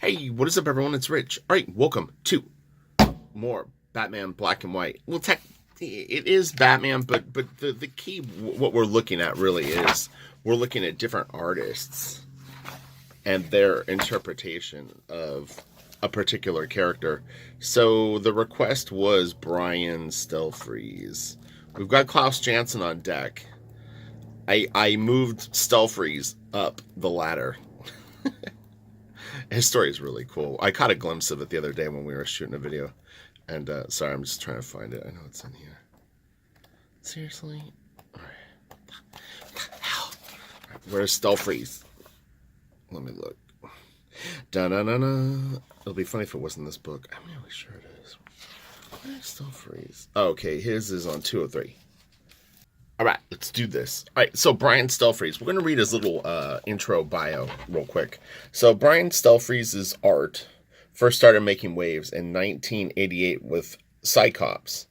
Hey, what is up, everyone? It's Rich. All right, welcome to more Batman Black and White. Well, it is Batman, but the key, what we're looking at really is we're looking at different artists and their interpretation of a particular character. So the request was Brian Stelfreeze. We've got Klaus Janson on deck. I moved Stelfreeze up the ladder. His story is really cool. I caught a glimpse of it the other day when we were shooting a video. And, sorry, I'm just trying to find it. I know it's in here. Seriously? Alright. Hell. Where's Stelfreeze? Let me look. Da-na-na-na. It'll be funny if it wasn't this book. I'm really sure it is. Where's Stelfreeze? Oh, okay, his is on 203. Alright, let's do this. Alright, so Brian Stelfreeze. We're going to read his little intro bio real quick. So Brian Stelfreeze's art first started making waves in 1988 with Cyclops,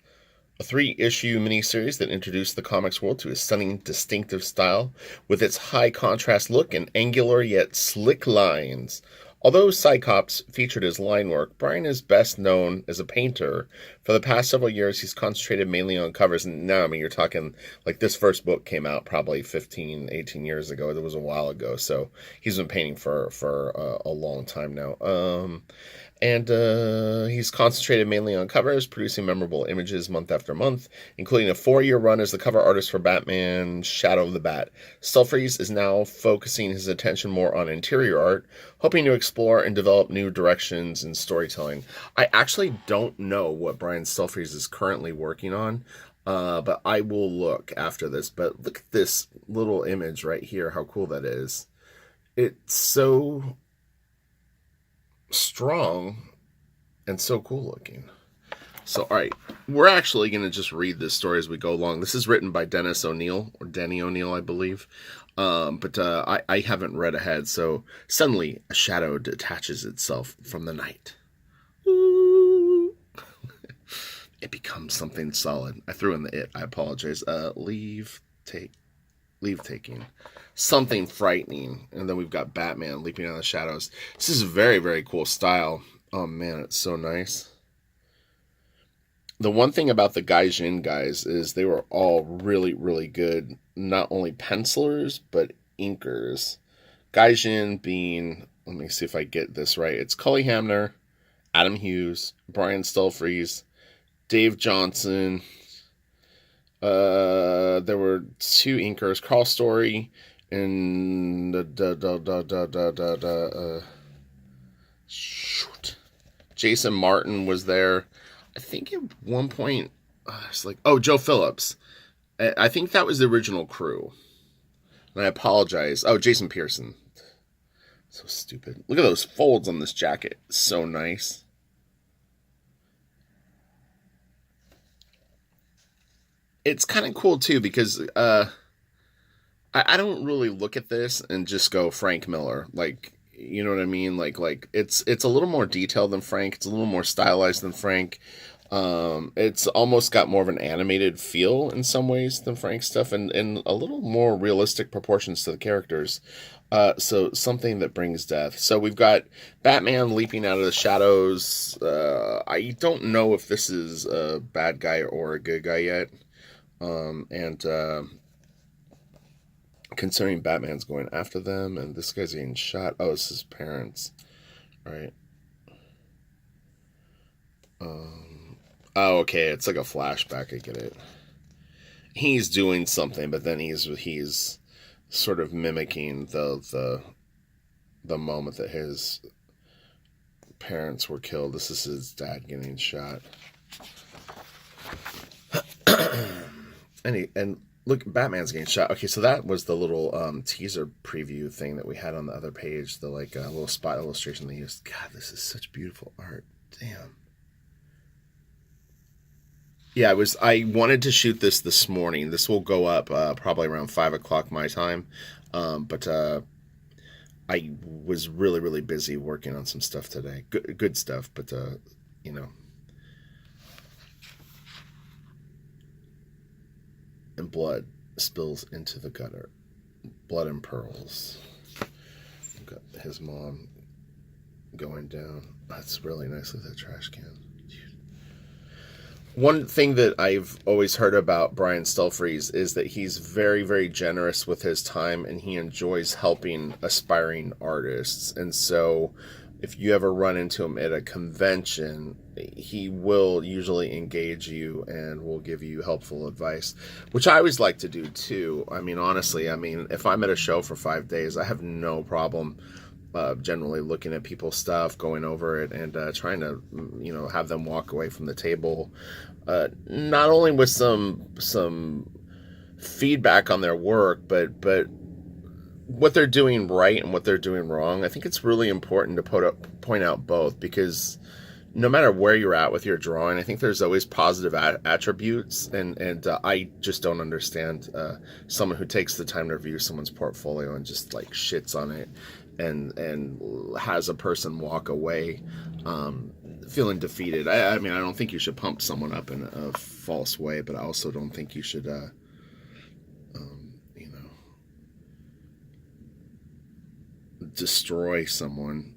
a 3-issue miniseries that introduced the comics world to a stunning, distinctive style with its high contrast look and angular yet slick lines. Although Cyclops featured his line work, Brian is best known as a painter. For the past several years, he's concentrated mainly on covers. And now, I mean, you're talking, like, this first book came out probably 15, 18 years ago. It was a while ago. So he's been painting for a long time now. He's concentrated mainly on covers, producing memorable images month after month, including a 4-year run as the cover artist for Batman Shadow of the Bat. Stelfreeze is now focusing his attention more on interior art, hoping to explore and develop new directions in storytelling. I actually don't know what Brian Stelfreeze is currently working on, but I will look after this. But look at this little image right here, how cool that is. It's so strong and so cool looking. So, all right, we're actually going to just read this story as we go along. This is written by Dennis O'Neill, or Denny O'Neill, I believe. But I haven't read ahead. So suddenly a shadow detaches itself from the night. Ooh. It becomes something solid. I threw in the it. I apologize. Leave taking. Something frightening. And then we've got Batman leaping out of the shadows. This is a very, very cool style. Oh, man, it's so nice. The one thing about the Gaijin guys is they were all really, really good, not only pencilers, but inkers. Gaijin being, let me see if I get this right, it's Cully Hamner, Adam Hughes, Brian Stelfreeze, Dave Johnson. There were 2 inkers, Carl Story and Jason Martin was there. I think at one point, it's like, oh, Joe Phillips. I think that was the original crew. And I apologize. Oh, Jason Pearson. So stupid. Look at those folds on this jacket. It's so nice. It's kind of cool, too, because I don't really look at this and just go Frank Miller. Like, you know what I mean? Like it's a little more detailed than Frank. It's a little more stylized than Frank. It's almost got more of an animated feel in some ways than Frank's stuff, and a little more realistic proportions to the characters. So something that brings death. So we've got Batman leaping out of the shadows. I don't know if this is a bad guy or a good guy yet. Considering Batman's going after them, and this guy's getting shot. Oh, it's his parents. Right. Oh, okay, it's like a flashback, I get it. He's doing something, but then he's sort of mimicking the moment that his parents were killed. This is his dad getting shot. And look, Batman's getting shot. Okay, so that was the little teaser preview thing that we had on the other page. The little spot illustration they used. God, this is such beautiful art. Damn. Yeah, I wanted to shoot this morning. This will go up probably around 5 o'clock my time. But I was really, really busy working on some stuff today. Good stuff, but you know. And blood spills into the gutter. Blood and pearls. We've got his mom going down. That's really nice. Look at that trash can. One thing that I've always heard about Brian Stelfreeze is that he's very, very generous with his time, and he enjoys helping aspiring artists. And so if you ever run into him at a convention, he will usually engage you and will give you helpful advice, which I always like to do too. I mean, honestly, if I'm at a show for 5 days, I have no problem generally looking at people's stuff, going over it, and trying to, have them walk away from the table, not only with some feedback on their work, but what they're doing right and what they're doing wrong. I think it's really important to point out both, because no matter where you're at with your drawing, I think there's always positive attributes, and I just don't understand someone who takes the time to review someone's portfolio and just like shits on it, and has a person walk away feeling defeated. I mean, I don't think you should pump someone up in a false way, but I also don't think you should destroy someone.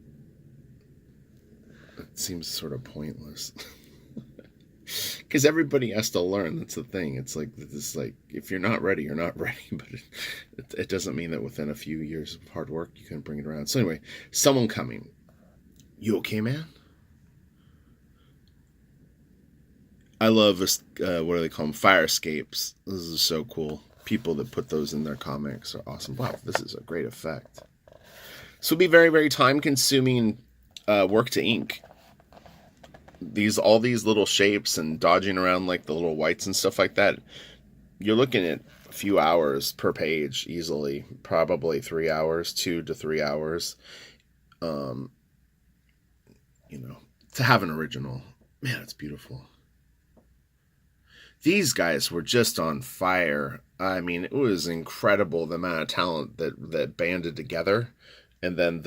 It seems sort of pointless. Because everybody has to learn. That's the thing. It's like if you're not ready, you're not ready. But it doesn't mean that within a few years of hard work you can bring it around. So anyway, someone coming. You okay, man? I love what do they call them? Fire escapes. This is so cool. People that put those in their comics are awesome. Wow, this is a great effect. So it'll be very, very time-consuming work to ink. All these little shapes and dodging around like the little whites and stuff like that. You're looking at a few hours per page easily, probably 3 hours, 2 to 3 hours. To have an original, man, it's beautiful. These guys were just on fire. I mean, it was incredible the amount of talent that banded together, and then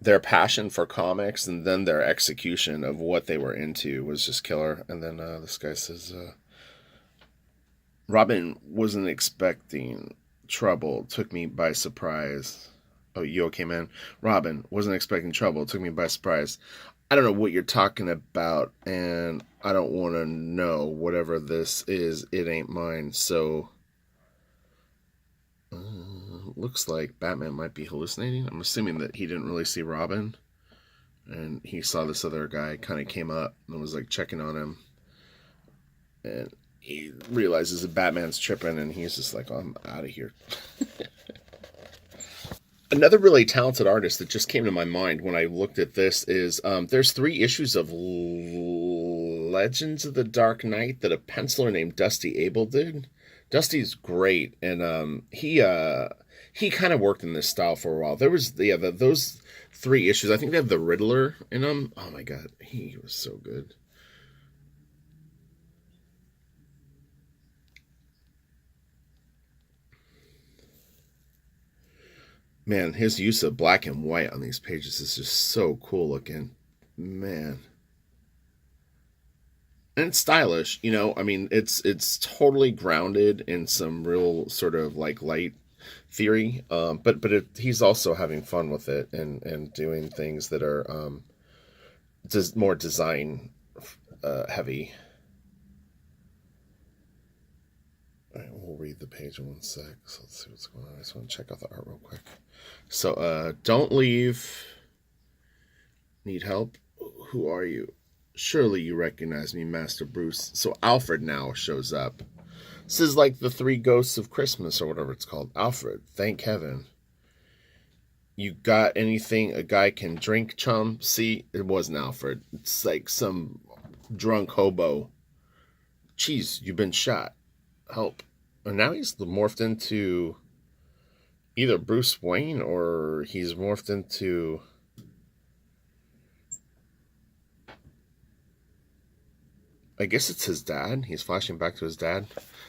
their passion for comics, and then their execution of what they were into was just killer. And then this guy says, Robin wasn't expecting trouble, took me by surprise. Oh, you okay, man? Robin wasn't expecting trouble, took me by surprise. I don't know what you're talking about, and I don't want to know. Whatever this is, it ain't mine. So, looks like Batman might be hallucinating. I'm assuming that he didn't really see Robin, and he saw this other guy kind of came up and was like checking on him, and he realizes that Batman's tripping, and he's just like, oh, I'm out of here. Another really talented artist that just came to my mind when I looked at this is there's 3 issues of Legends of the Dark Knight that a penciler named Dusty Abel did. Dusty's great, and he kind of worked in this style for a while. There was those 3 issues. I think they have the Riddler in them. Oh my god, he was so good. Man, his use of black and white on these pages is just so cool looking. Man. And it's stylish, I mean, it's totally grounded in some real sort of like light theory, but he's also having fun with it, and doing things that are more design heavy. All right, we'll read the page in 1 sec. So let's see what's going on. I just want to check out the art real quick. So, don't leave. Need help? Who are you? Surely you recognize me, Master Bruce. So Alfred now shows up. This is like the 3 Ghosts of Christmas or whatever it's called. Alfred, thank heaven. You got anything a guy can drink, chum? See, it wasn't Alfred. It's like some drunk hobo. Jeez, you've been shot. Help. And now he's morphed into either Bruce Wayne, or he's morphed into... I guess it's his dad. He's flashing back to his dad.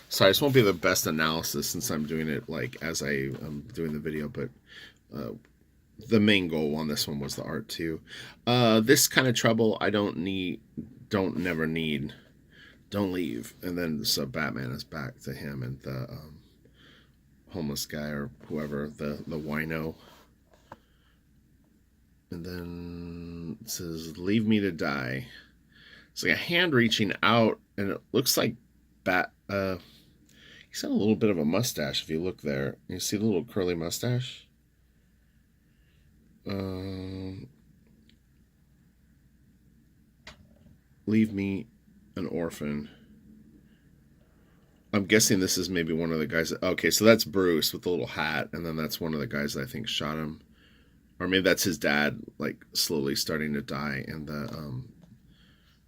Sorry, this won't be the best analysis since I'm doing it like as I am doing the video, but the main goal on this one was the art too. This kind of trouble I don't never need. Don't leave. And then so Batman is back to him and the homeless guy or whoever, the wino. And then it says, leave me to die. It's like a hand reaching out, and it looks like he's got a little bit of a mustache if you look there. You see the little curly mustache? Leave me an orphan. I'm guessing this is maybe one of the guys okay, so that's Bruce with the little hat, and then that's one of the guys that I think shot him. Or maybe that's his dad, like, slowly starting to die, and the, I don't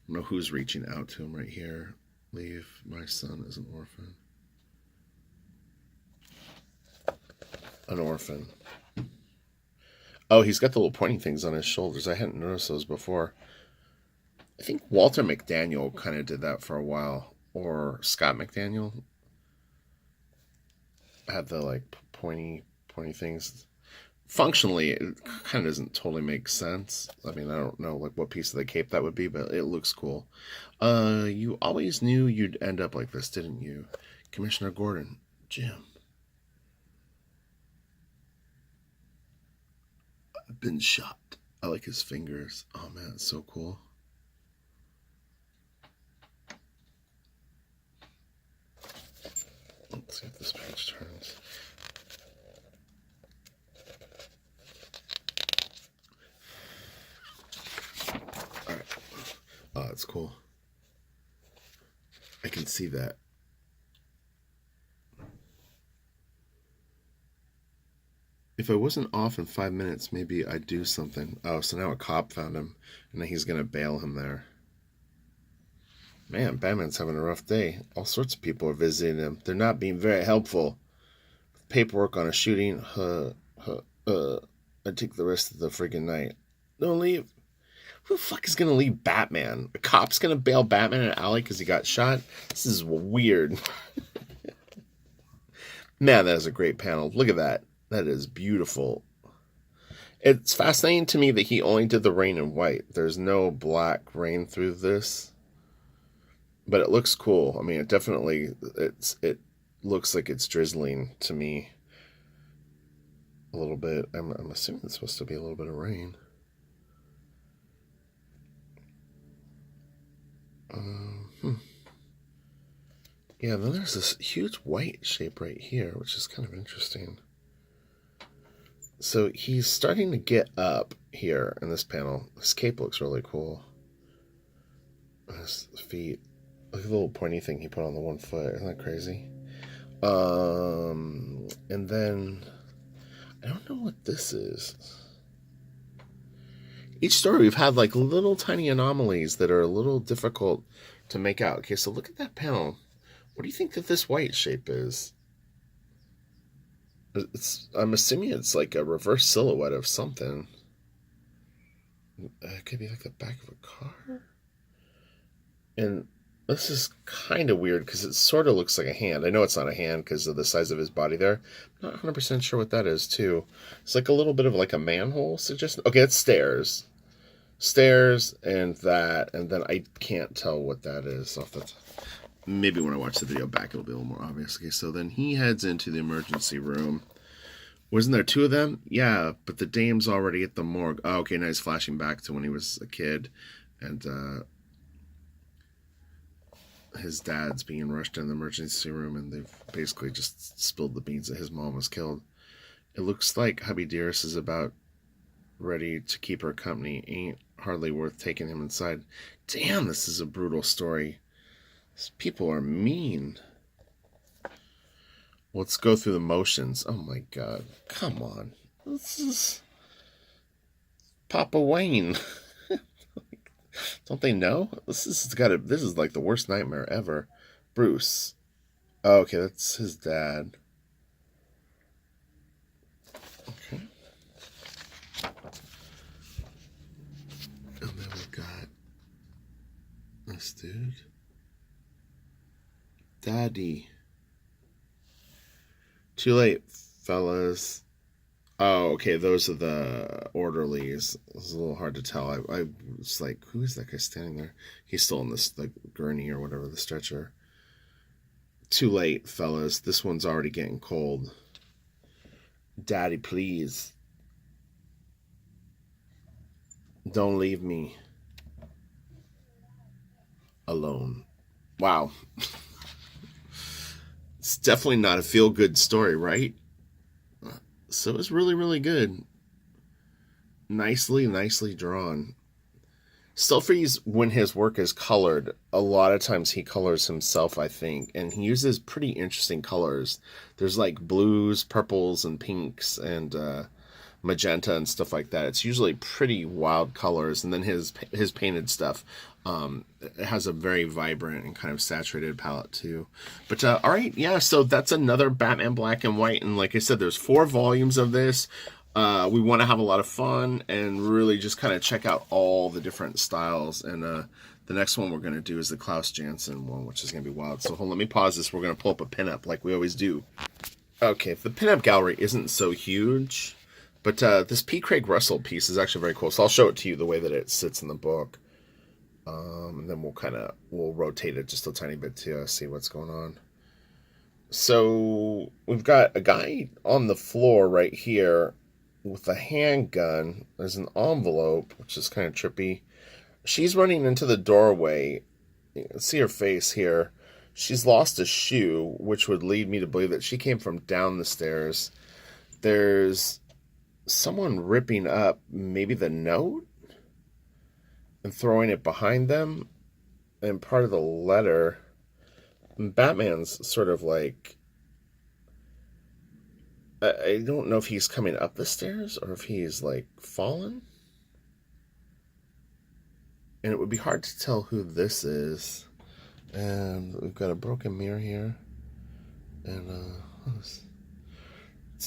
know who's reaching out to him right here. Leave my son as an orphan. An orphan. Oh, he's got the little pointing things on his shoulders. I hadn't noticed those before. I think Walter McDaniel kind of did that for a while. Or Scott McDaniel. Had the, like, pointy things. Functionally, it kind of doesn't totally make sense. I mean, I don't know, like, what piece of the cape that would be, but it looks cool. You always knew you'd end up like this, didn't you? Commissioner Gordon. Jim. I've been shot. I like his fingers. Oh, man, it's so cool. Let's see if this page turns. All right. Oh, that's cool. I can see that. If I wasn't off in 5 minutes, maybe I'd do something. Oh, so now a cop found him, and then he's going to bail him there. Man, Batman's having a rough day. All sorts of people are visiting him. They're not being very helpful. Paperwork on a shooting. I'd take the rest of the friggin' night. Don't leave. Who the fuck is going to leave Batman? A cop's going to bail Batman in an alley because he got shot? This is weird. Man, that is a great panel. Look at that. That is beautiful. It's fascinating to me that he only did the rain in white. There's no black rain through this. But it looks cool. I mean, it definitely, it looks like it's drizzling to me a little bit. I'm assuming it's supposed to be a little bit of rain. Yeah, then there's this huge white shape right here, which is kind of interesting. So he's starting to get up here in this panel. His cape looks really cool. His feet. Look at the little pointy thing he put on the one foot. Isn't that crazy? And then I don't know what this is. Each story we've had like little tiny anomalies that are a little difficult to make out. Okay, so look at that panel. What do you think that this white shape is? I'm assuming it's like a reverse silhouette of something. It could be like the back of a car. And this is kind of weird because it sort of looks like a hand. I know it's not a hand because of the size of his body there. I'm not 100% sure what that is, too. It's like a little bit of like a manhole suggestion. Okay, it's stairs. Stairs and that. And then I can't tell what that is off the top. Maybe when I watch the video back, it'll be a little more obvious. Okay, so then he heads into the emergency room. Wasn't there two of them? Yeah, but the dame's already at the morgue. Oh, okay, now he's flashing back to when he was a kid. And his dad's being rushed in the emergency room, and they've basically just spilled the beans that his mom was killed. It looks like hubby Dearest is about ready to keep her company. Ain't hardly worth taking him inside. Damn, this is a brutal story. These people are mean. Let's go through the motions. Oh my god. Come on. This is Papa Wayne. Don't they know? This is like the worst nightmare ever. Bruce. Oh, okay, that's his dad. Okay. And then we got this dude. Daddy. Too late, fellas. Oh, okay, those are the orderlies. It was a little hard to tell. I was like, who is that guy standing there? He's still in this like gurney or whatever, the stretcher. Too late, fellas. This one's already getting cold. Daddy, please. Don't leave me alone. Wow. It's definitely not a feel-good story, right? So it's really, really good. Nicely drawn. Stelfreeze, when his work is colored, a lot of times he colors himself, I think, and he uses pretty interesting colors. There's like blues, purples, and pinks, and magenta and stuff like that. It's usually pretty wild colors, and then his painted stuff, it has a very vibrant and kind of saturated palette too. But all right, yeah. So that's another Batman Black and White, and like I said, there's 4 volumes of this. We want to have a lot of fun and really just kind of check out all the different styles. And the next one we're going to do is the Klaus Janson one, which is going to be wild. So hold on, let me pause this. We're going to pull up a pinup like we always do. Okay, the pinup gallery isn't so huge, but this P. Craig Russell piece is actually very cool. So I'll show it to you the way that it sits in the book. And then we'll rotate it just a tiny bit to see what's going on. So we've got a guy on the floor right here with a handgun. There's an envelope, which is kind of trippy. She's running into the doorway. You can see her face here. She's lost a shoe, which would lead me to believe that she came from down the stairs. There's someone ripping up maybe the note and throwing it behind them. And part of the letter, Batman's sort of like, I don't know if he's coming up the stairs or if he's like fallen. And it would be hard to tell who this is. And we've got a broken mirror here. And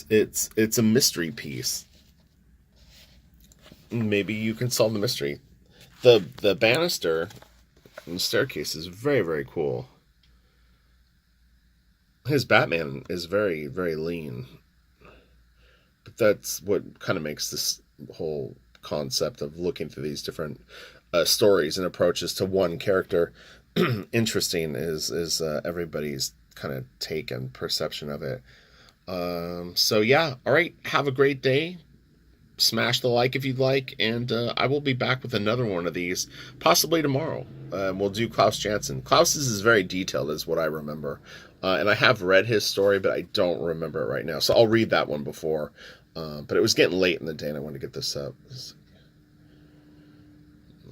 it's a mystery piece. Maybe you can solve the mystery. The banister and the staircase is very, very cool. His Batman is very, very lean. But that's what kind of makes this whole concept of looking through these different stories and approaches to one character interesting is everybody's kind of take and perception of it. So yeah, all right, have a great day. Smash the like if you'd like, and I will be back with another one of these possibly tomorrow. We'll do Klaus Janson. Klaus's is very detailed is what I remember, and I have read his story, but I don't remember it right now, so I'll read that one before. But it was getting late in the day and I wanted to get this up.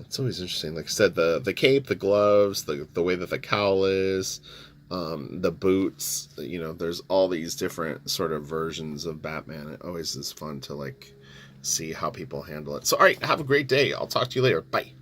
It's always interesting. Like I said, the cape, the gloves, the way that the cowl is, the boots, there's all these different sort of versions of Batman. It always is fun to like see how people handle it. So all right, have a great day. I'll talk to you later. Bye.